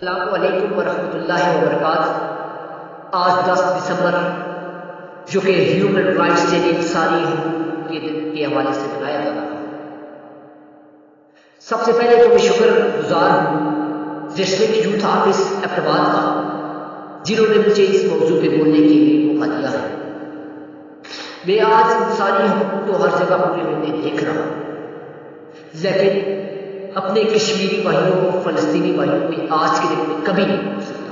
السلام علیکم ورحمۃ اللہ وبرکاتہ۔ آج 10 دسمبر جو کہ ہیومن رائٹس ڈے انسانی حقوق کے دن کے حوالے سے منایا جا رہا ہے، سب سے پہلے تو میں شکر گزار ہوں ڈسٹرکٹ یوتھ آفس احتماد کا، جنہوں نے مجھے اس موضوع پہ بولنے کے لیے موقع دیا ہے۔ میں آج انسانی حقوق تو ہر جگہ پورے میں دیکھ رہا ہوں، لیکن اپنے کشمیری بھائیوں کو، فلسطینی بھائیوں کو آج کے دن میں کبھی نہیں بھول سکتا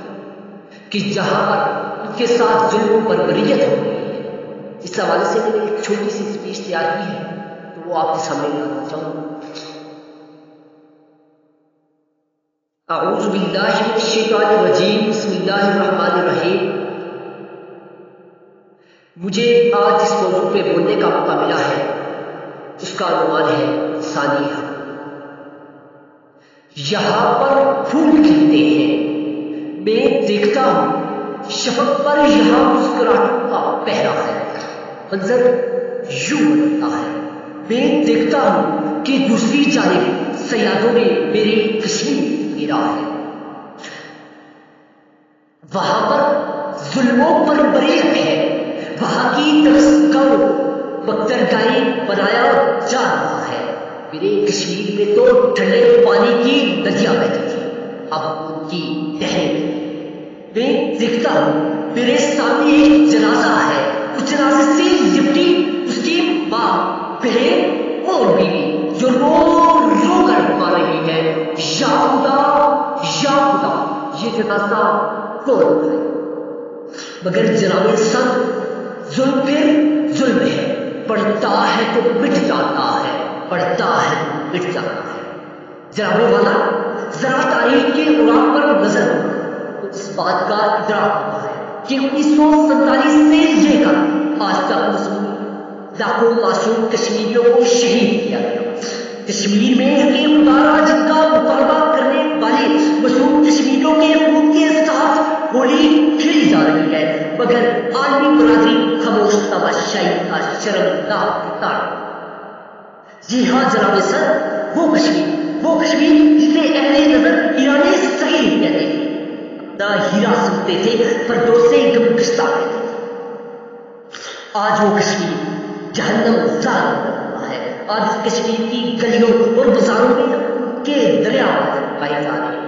کہ جہاں پر ان کے ساتھ ظلم و بربریت ہو رہی ہے۔ اس حوالے سے میں نے ایک چھوٹی سی اسپیچ تیار کی ہے، تو وہ آپ کے سامنے لانا چاہوں گا۔ اعوذ باللہ من الشیطان الرجیم، بسم اللہ الرحمن الرحیم۔ مجھے آج اس موضوع پہ بولنے کا موقع ملا ہے، اس کا عنوان ہے انسانی حقوق۔ یہاں پر پھول کھلتے ہیں، میں دیکھتا ہوں شفق پر یہاں مسکراہٹوں کا پہرا ہے، منظر یوں بدلتا ہے۔ میں دیکھتا ہوں کہ دوسری جانب سیادوں نے میرے کشمیر گرا ہے، وہاں پر ظلم و بربریت ہے، وہاں کی طرز کو بخترگاہیں بنایا جا رہا ہے۔ میرے کشمیر میں تو ٹھنڈے پانی کی ندیاں بہتی تھی، اب ان کی نہریں۔ میں دیکھتا ہوں میرے سامنے ایک جنازہ ہے، اس جنازے سے لپٹی اس کی ماں، بہن اور بیوی، جو رو رو کر پا رہی ہے، یا خدا یا خدا یہ جنازہ کون ہے؟ مگر جناب سب ظلم پھر ظلم ہے، پڑھتا ہے تو مٹ جاتا ہے، پڑھتا ہے تو مٹ جاتا ہے۔ جناب والا ذرا تاریخ کے اوراق پر نظر تو اس بات کا ادراک ہوتا ہے کہ 1947 سے لے کر آج تک لاکھوں معصوم کشمیریوں کو شہید کیا گیا۔ کشمیر میں حقیق خدا جن کا مطالبہ کرنے والے معصوم کشمیریوں کے حقوق کے ساتھ ہولی کھیلی جا رہی ہے، مگر عالمی برادری خاموش تماشائی کا شرمناک کردار۔ جی ہاں جناب سر، وہ کشمیر جسے اہل نظر ایرانی صغیر کہتے تھے، اپنا ہیرا سنتے تھے، فردوس غم گشتہ کہتے تھے۔ آج وہ کشمیر جہنم زار بن رہا ہے۔ آج اس کشمیر کی گلیوں اور بازاروں میں کے دریا پائے جا رہے ہیں،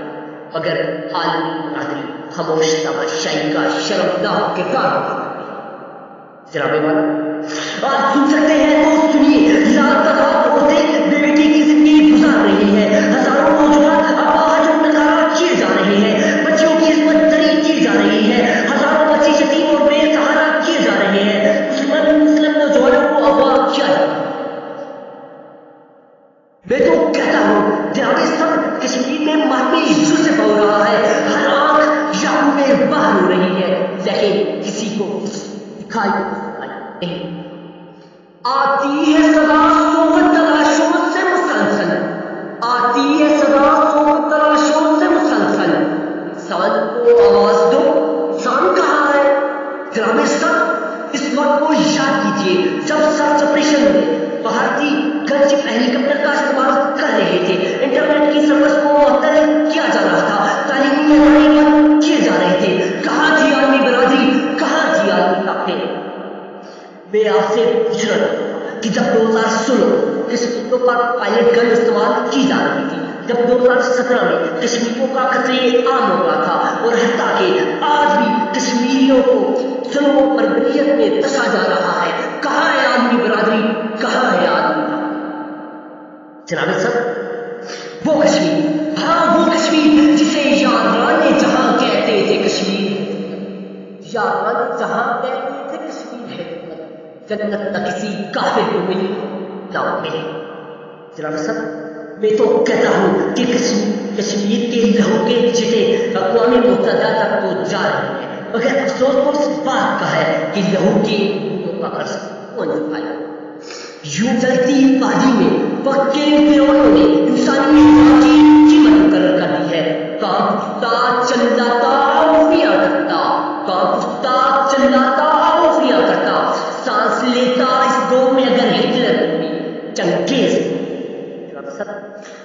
مگر عالمی برادری خاموش تماشائی کا شرمناک کردار ادا کر رہی ہے۔ جناب والا آج سن سکتے ہیں تو سنیے، لاکھ تعداد عورتیں بے بیٹی کی زندگی گزار رہی ہے، ہزاروں نوجوان آج نکارا کیے جا رہے ہیں، بچیوں کی عصمت دری کی جا رہی ہے، ہزاروں بچے یتیم اور بے سہارا کیے جا رہے ہیں، مسلم نوجوانوں کو اغوا کیا جا رہا ہے۔ میں تو کہتا ہوں جناب سب کشمیر میں ماہی سے ہو رہا ہے، ہر آنکھ یاہو میں باہر ہو رہی ہے، لیکن کسی کو دکھائی نہیں۔ آتی ہے صدا صحبت تلاشوں سے مسلسل، آتی ہے صدا صحبت تلاشوں سے مسلسل، انسان کو آواز دو، انسان کہاں ہے؟ جناب سب اس وقت کو یاد کیجیے جب سرچ آپریشن میں بھارتی گنج ہیلی کاپٹر کا استعمال کر رہے تھے، انٹرنیٹ کی سروس کو معطل کیا جا رہا تھا، تعلیمی ادارے بند کیے جا رہے تھے، کہاں تھی عالمی برادری، کہاں تھی عالمی طاقتیں؟ میں آپ سے پوچھ رہا ہوں کہ جب 2016 کشمیریوں پر پائلٹ گن استعمال کی جا رہی تھی، جب 2017 میں کشمیریوں کا خطرے عام ہو رہا تھا، اور حتیٰ کہ آج بھی کشمیریوں کو ظلم و بربریت میں دسا جا رہا ہے، کہاں ہے عالمی برادری، کہاں ہے عالمی طاقت؟ جناب سب وہ کشمیر، ہاں وہ کشمیر جسے یاران جہاں کہتے تھے کشمیر، یاران جہاں کہتے تھے کشمیر ہے جنت نہ کسی کافر کو ملی نہ ملی۔ جناب سب میں تو کہتا ہوں کہ کشمیر کے لہو کے چھٹے اقوام متحدہ تک تو جا رہے ہیں، مگر افسوس تو اس بات کا ہے کہ لہو کے بوندوں کا قرض کون چکائے؟ یوں چلتی وادی میں وقت کے فرعونوں نے انسانی حقوق کی قیمت مقرر کر دی ہے۔ کام افتاد چلاتا اوفیا کرتا، کام افتاد چلاتا اوفیا کرتا، سانس لیتا اس دور میں اگر ہٹلر بھی چنگیز۔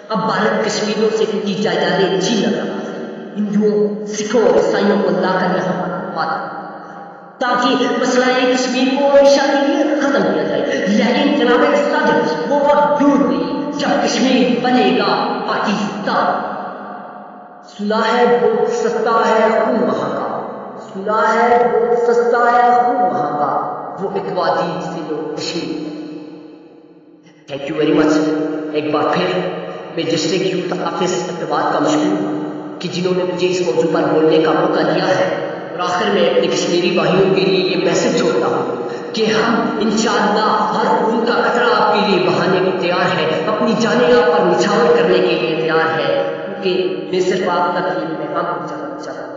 اب بھارت کشمیریوں سے ان کی جائیدادیں چھین رہا ہے، ہندوؤں سکھوں اور عیسائیوں کو لا کر یہاں ماتا تاکہ مسئلہ کشمیر کو ہمیشہ کے لیے ختم کیا جائے. لیکن جناب صادق وہ وقت دور نہیں جب کشمیر بنے گا پاکستان. سنا ہے بہت سستا ہے خون وہاں کا, سنا ہے بہت سستا ہے خون وہاں کا, وہ ایک وادی جسے لوگ Kashmir. Thank you very much. ایک بار پھر میں ڈسٹرکٹ یوتھ آفس اقتباس کا مشکور ہوں کہ جنہوں نے مجھے اس موضوع پر بولنے کا موقع دیا ہے. اور آخر میں اپنے کشمیری بھائیوں کے لیے یہ میسج چھوڑتا ہوں کہ ہم انشاءاللہ ہر خون کا قطرہ آپ کے لیے بہانے کو تیار ہے, اپنی جانیں آپ پر نچھاور کرنے کے لیے تیار ہے, کیونکہ میں صرف آپ تک یہ پیغام پہنچانا چاہتا ہوں.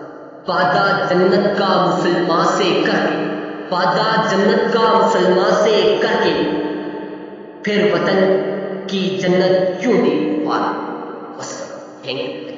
وعدہ جنت کا مسلمان سے کر کے, وعدہ جنت کا مسلمان سے کر کے, پھر وطن کی جنت کیوں دے پانا. بس تھینک یو.